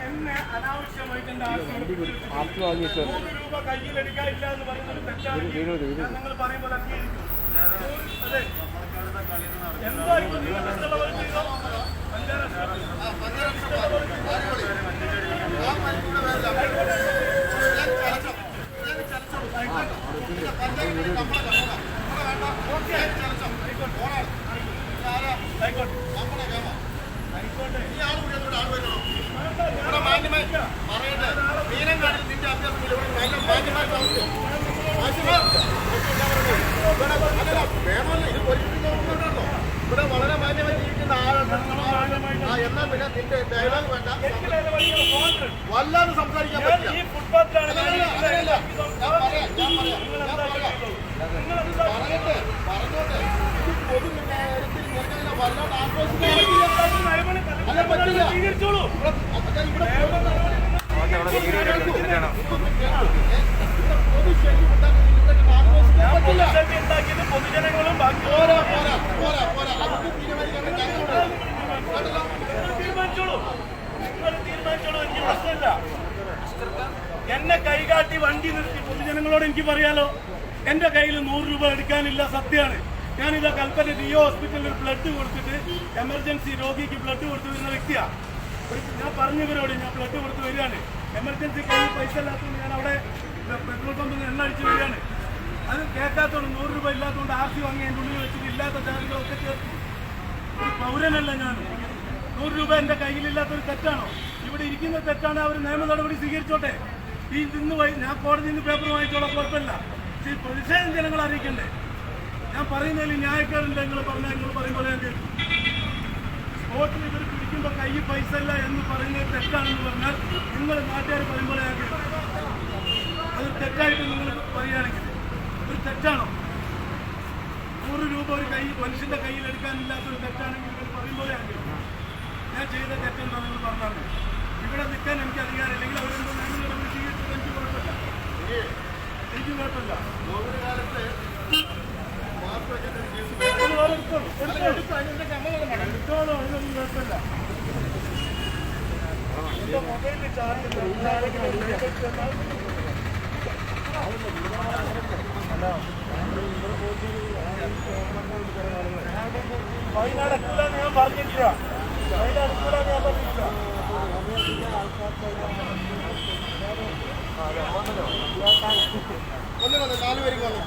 എന്നെ അനാവശ്യമായിട്ട് എന്റെ രൂപ കയ്യിലെടുക്കാനില്ല എന്ന് പറയുന്നത് തെറ്റാണ്. നിങ്ങൾ പറയുമ്പോൾ അംഗീകരിക്കും. അതെ, എന്തായിരിക്കും നിങ്ങൾക്ക് ഇഷ്ടമുള്ളവർ ചെയ്തോ. ഇവിടെ വളരെ മാന്യമായി ജീവിക്കുന്ന ആളുണ്ട്. എന്നാൽ പിന്നെ നിന്റെ ഡയലോഗ് വേണ്ട, വല്ലാതെ സംസാരിക്കാൻ പറ്റില്ല. പറഞ്ഞോട്ടെ വല്ലാതെ ആഘോഷിക്കാൻ പറ്റില്ല. പൊതുജനങ്ങളും തീരുമാനിച്ചോളൂ. എനിക്ക് പ്രശ്നമില്ല. എന്നെ കൈകാട്ടി വണ്ടി നിർത്തി പൊതുജനങ്ങളോട് എനിക്ക് പറയാലോ, എന്റെ കയ്യിൽ 100 രൂപ എടുക്കാനില്ല, സത്യമാണ്. ഞാനിതാ കൽപ്പറ്റ ഡിഒ ഹോസ്പിറ്റലിൽ ബ്ലഡ് കൊടുത്തിട്ട് എമർജൻസി രോഗിക്ക് ബ്ലഡ് കൊടുത്തു വരുന്ന വ്യക്തിയാണ്. ഞാൻ പറഞ്ഞവരോട് ഞാൻ ബ്ലഡ് കൊടുത്ത് വരികയാണ്. എമർജൻസി കയ്യിൽ പൈസ ഇല്ലാത്തതുകൊണ്ട് ഞാൻ അവിടെ പെട്രോൾ പമ്പിൽ എണ്ണ അടിച്ച് വരികയാണ്. അത് കേൾക്കാത്തതുകൊണ്ട് 100 രൂപ ഇല്ലാത്തതുകൊണ്ട് ആർസി വാങ്ങി അതിൻ്റെ ഉള്ളിൽ വെച്ചിട്ട് ഇല്ലാത്ത ചാർജുകളൊക്കെ ചേർത്ത്. ഒരു പൗരനല്ല ഞാൻ. 100 രൂപ എൻ്റെ കയ്യിലില്ലാത്തൊരു തെറ്റാണോ? ഇവിടെ ഇരിക്കുന്ന തെറ്റാണ്. അവർ നിയമ നടപടി സ്വീകരിച്ചോട്ടെ. ഞാൻ കോടതിയിൽ നിന്ന് പേപ്പർ വാങ്ങിച്ചോളാം, കുഴപ്പമില്ല. പക്ഷേ ഈ പ്രതിഷേധം ജനങ്ങൾ അറിയിക്കണ്ടേ? ഞാൻ പറയുന്നതിൽ ന്യായക്കാരുണ്ട്. നിങ്ങൾ പറഞ്ഞാൽ നിങ്ങൾ പറയുമ്പോൾ ഞാൻ കേൾക്കും. സ്പോട്ടിൽ ഇവർ പിടിക്കുമ്പോൾ കയ്യിൽ പൈസ ഇല്ല എന്ന് പറയുന്നത് തെറ്റാണെന്ന് പറഞ്ഞാൽ നിങ്ങൾ നാട്ടുകാർ പറയുമ്പോൾ ഞാൻ കേൾക്കും. അത് തെറ്റായിട്ട് നിങ്ങൾ പറയുകയാണെങ്കിൽ ഒരു തെറ്റാണോ? 100 രൂപ ഒരു മനുഷ്യന്റെ കയ്യിൽ എടുക്കാനില്ലാത്തൊരു തെറ്റാണെങ്കിൽ നിങ്ങൾ പറയുമ്പോൾ ഞാൻ ചെയ്ത തെറ്റെന്താ നിങ്ങൾ പറഞ്ഞാൽ ഇവിടെ നിൽക്കാൻ എനിക്ക് അധികാരമില്ലെങ്കിൽ അവരെന്തോ നിയമ നടപടി സ്വീകരിച്ചത് എനിക്ക് കുഴപ്പമില്ല. എനിക്ക് കുഴപ്പമില്ല. കോവിഡ് കാലത്ത് എടുത്തോളൂ, അതിനൊന്നും കുഴപ്പമില്ല. എന്റെ മൊബൈലിൽ ചാർജ് വയനാടക്കൂലെന്ന് ഞാൻ പറഞ്ഞിട്ടില്ല. വയനാടക്കൂലെന്ന് ഞാൻ പറഞ്ഞിട്ടില്ല. വന്നു 4 പേര് വന്നു.